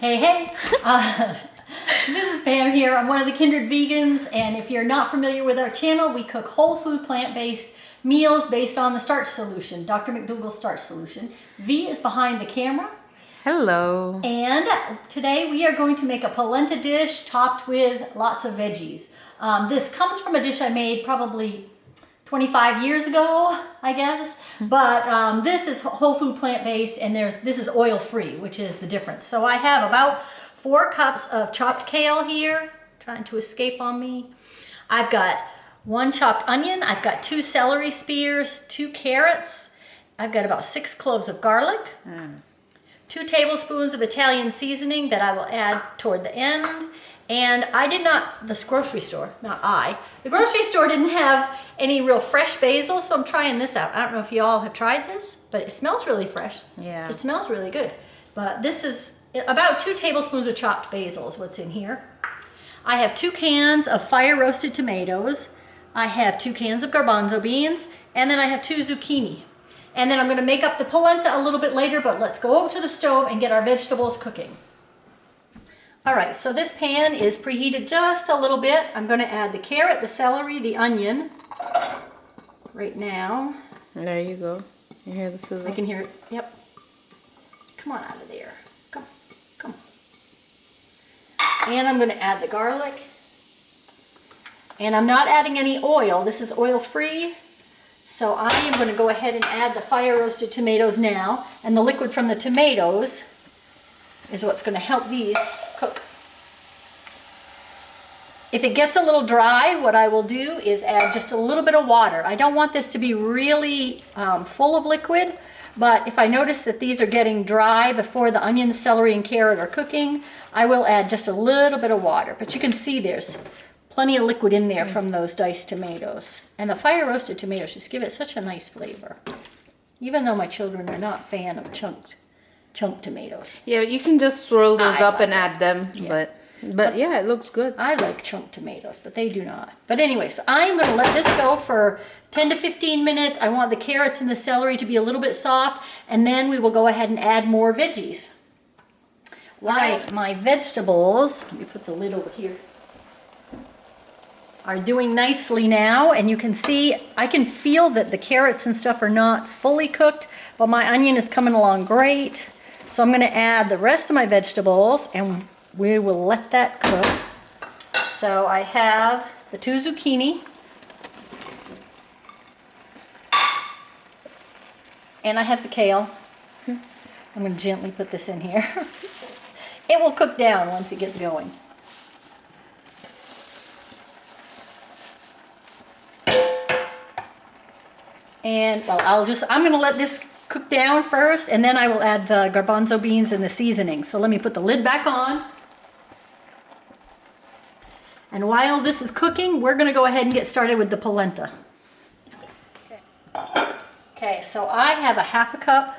Hey, hey. This is Pam here. I'm one of the Kindred Vegans, and if you're not familiar with our channel, we cook whole food plant-based meals based on the starch solution, Dr. McDougall's starch solution. V is behind the camera. Hello. And today we are going to make a polenta dish topped with lots of veggies. This comes from a dish I made probably 25 years ago, I guess. But this is whole food plant-based, and this is oil-free, which is the difference. So I have about 4 cups of chopped kale here, trying to escape on me. I've got 1 chopped onion. I've got 2 celery spears, 2 carrots. I've got about 6 cloves of garlic. 2 tablespoons of Italian seasoning that I will add toward the end. And the grocery store didn't have any real fresh basil, so I'm trying this out. I don't know if you all have tried this, but it smells really fresh. Yeah. It smells really good. But this is about 2 tablespoons of chopped basil is what's in here. I have 2 cans of fire roasted tomatoes. I have 2 cans of garbanzo beans, and then I have 2 zucchini. And then I'm gonna make up the polenta a little bit later, but let's go over to the stove and get our vegetables cooking. All right, so this pan is preheated just a little bit. I'm gonna add the carrot, the celery, the onion right now. There you go. You hear the sizzle? I can hear it, yep. Come on out of there, come. And I'm gonna add the garlic. And I'm not adding any oil, this is oil-free. So I am gonna go ahead and add the fire roasted tomatoes now. And the liquid from the tomatoes is what's gonna help these cook. If it gets a little dry, what I will do is add just a little bit of water. I don't want this to be really full of liquid, but if I notice that these are getting dry before the onion, celery, and carrot are cooking, I will add just a little bit of water. But you can see there's plenty of liquid in there from those diced tomatoes. And the fire roasted tomatoes just give it such a nice flavor. Even though my children are not a fan of chunked tomatoes. Yeah, you can just swirl those up and add them, Yeah. but yeah, it looks good. I like chunked tomatoes, but they do not. But anyway, so I'm gonna let this go for 10 to 15 minutes. I want the carrots and the celery to be a little bit soft, and then we will go ahead and add more veggies. Right, my vegetables, let me put the lid over here, are doing nicely now, and you can see, I can feel that the carrots and stuff are not fully cooked, but my onion is coming along great. So I'm gonna add the rest of my vegetables, and we will let that cook. So I have the 2 zucchini, and I have the kale. I'm gonna gently put this in here. It will cook down once it gets going. And well, I'm gonna let this cook down first, and then I will add the garbanzo beans and the seasoning. So let me put the lid back on. And while this is cooking, we're gonna go ahead and get started with the polenta. Okay, so I have a 1/2 cup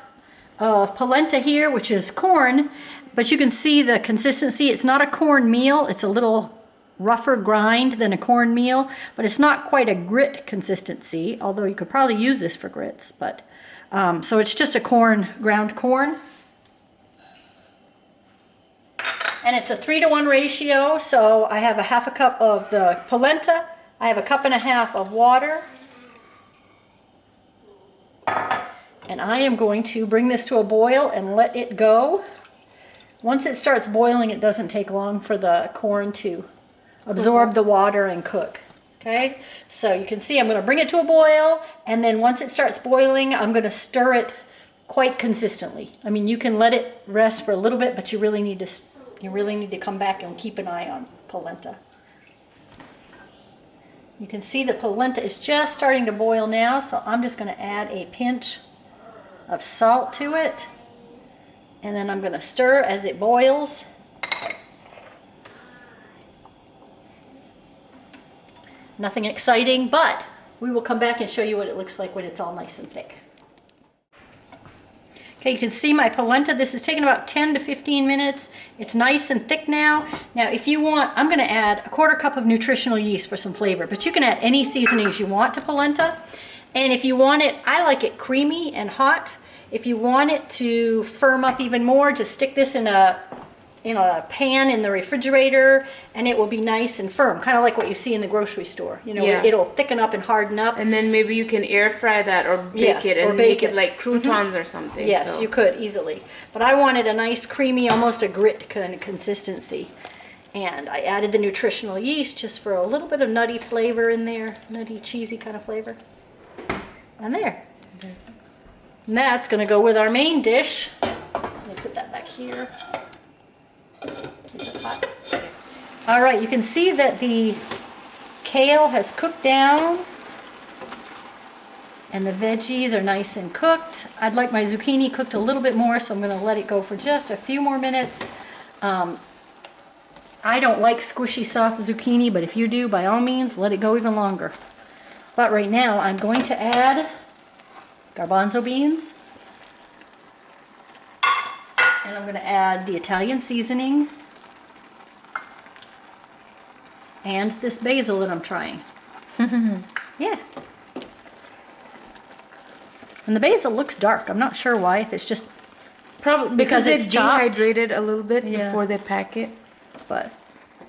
of polenta here, which is corn, but you can see the consistency. It's not a corn meal, it's a little rougher grind than a cornmeal, but it's not quite a grit consistency, although you could probably use this for grits. But so it's just a ground corn. And it's a 3-to-1 ratio, so I have a 1/2 cup of the polenta, I have a 1.5 cups of water, and I am going to bring this to a boil and let it go. Once it starts boiling, it doesn't take long for the corn to absorb the water and cook. Okay, so you can see I'm going to bring it to a boil, and then once it starts boiling, I'm going to stir it quite consistently. I mean, you can let it rest for a little bit, but you really need to come back and keep an eye on polenta. You can see the polenta is just starting to boil now, so I'm just going to add a pinch of salt to it, and then I'm going to stir as it boils. Nothing exciting, but we will come back and show you what it looks like when it's all nice and thick. Okay, you can see my polenta. This is taking about 10 to 15 minutes. It's nice and thick now. Now, if you want, I'm gonna add a 1/4 cup of nutritional yeast for some flavor, but you can add any seasonings you want to polenta. And if you want it, I like it creamy and hot. If you want it to firm up even more, just stick this in a in a pan in the refrigerator, and it will be nice and firm, kind of like what you see in the grocery store. You know, Yeah. it'll thicken up and harden up. And then maybe you can air fry that or bake it and make it like croutons or something. Yes, so. you could easily. But I wanted a nice, creamy, almost a grit kind of consistency. And I added the nutritional yeast just for a little bit of nutty flavor in there, nutty, cheesy kind of flavor. And there. And that's going to go with our main dish. Let me put that back here. Keep it hot. Yes. All right, you can see that the kale has cooked down and the veggies are nice and cooked. I'd like my zucchini cooked a little bit more, so I'm going to let it go for just a few more minutes. I don't like squishy soft zucchini, but if you do, by all means, let it go even longer. But right now, I'm going to add garbanzo beans. And I'm going to add the Italian seasoning. And this basil that I'm trying. Yeah. And the basil looks dark. I'm not sure why, if it's just Probably because it's it's chopped. dehydrated a little bit Yeah. before they pack it. but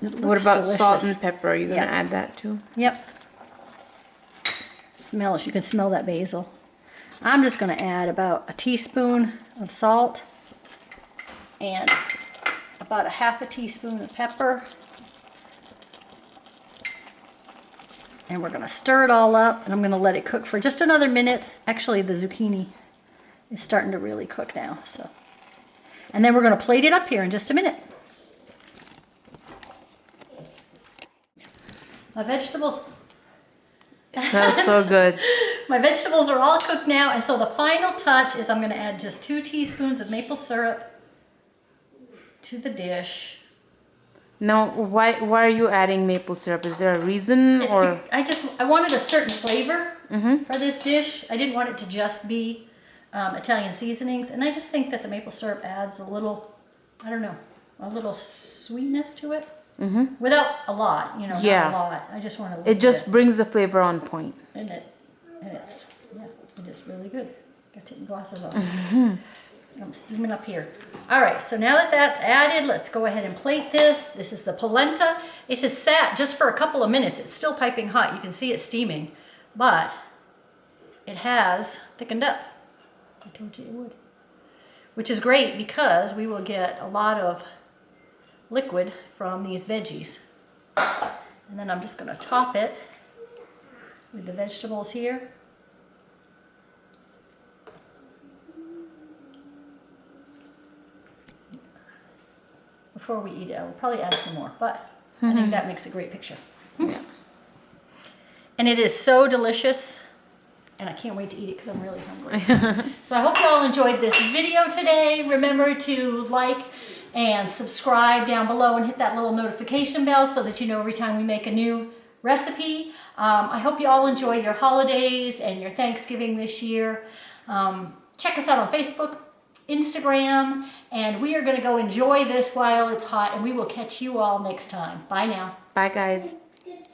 it What looks about salt delicious. and pepper? Are you gonna Yeah. add that too? Yep. Smell it. You can smell that basil. I'm just going to add about a teaspoon of salt and about a half a teaspoon of pepper. And we're going to stir it all up, and I'm going to let it cook for just another minute. Actually, the zucchini is starting to really cook now. So, and then we're going to plate it up here in just a minute. My vegetables... That's so good. My vegetables are all cooked now, and so the final touch is I'm going to add just 2 teaspoons of maple syrup to the dish. Now, why are you adding maple syrup? Is there a reason or? I wanted a certain flavor for this dish. I didn't want it to just be Italian seasonings, and I just think that the maple syrup adds a little, I don't know, a little sweetness to it. Without a lot, you know, Yeah. not a lot. I just want a little It just bit. brings the flavor on point. And it's, yeah, it is really good. Got to take my glasses off. I'm steaming up here. All right, so now that that's added, let's go ahead and plate this. This is the polenta. It has sat just for a couple of minutes. It's still piping hot. You can see it steaming, but it has thickened up. I told you it would. Which is great because we will get a lot of liquid from these veggies. And then I'm just going to top it with the vegetables here. Before we eat it, I will probably add some more, but I think that makes a great picture. Yeah. And it is so delicious, and I can't wait to eat it because I'm really hungry. So I hope you all enjoyed this video today. Remember to like and subscribe down below and hit that little notification bell so that you know every time we make a new recipe. I hope you all enjoy your holidays and your Thanksgiving this year. Check us out on Facebook, Instagram, and we are going to go enjoy this while it's hot, and we will catch you all next time. Bye now. Bye, guys.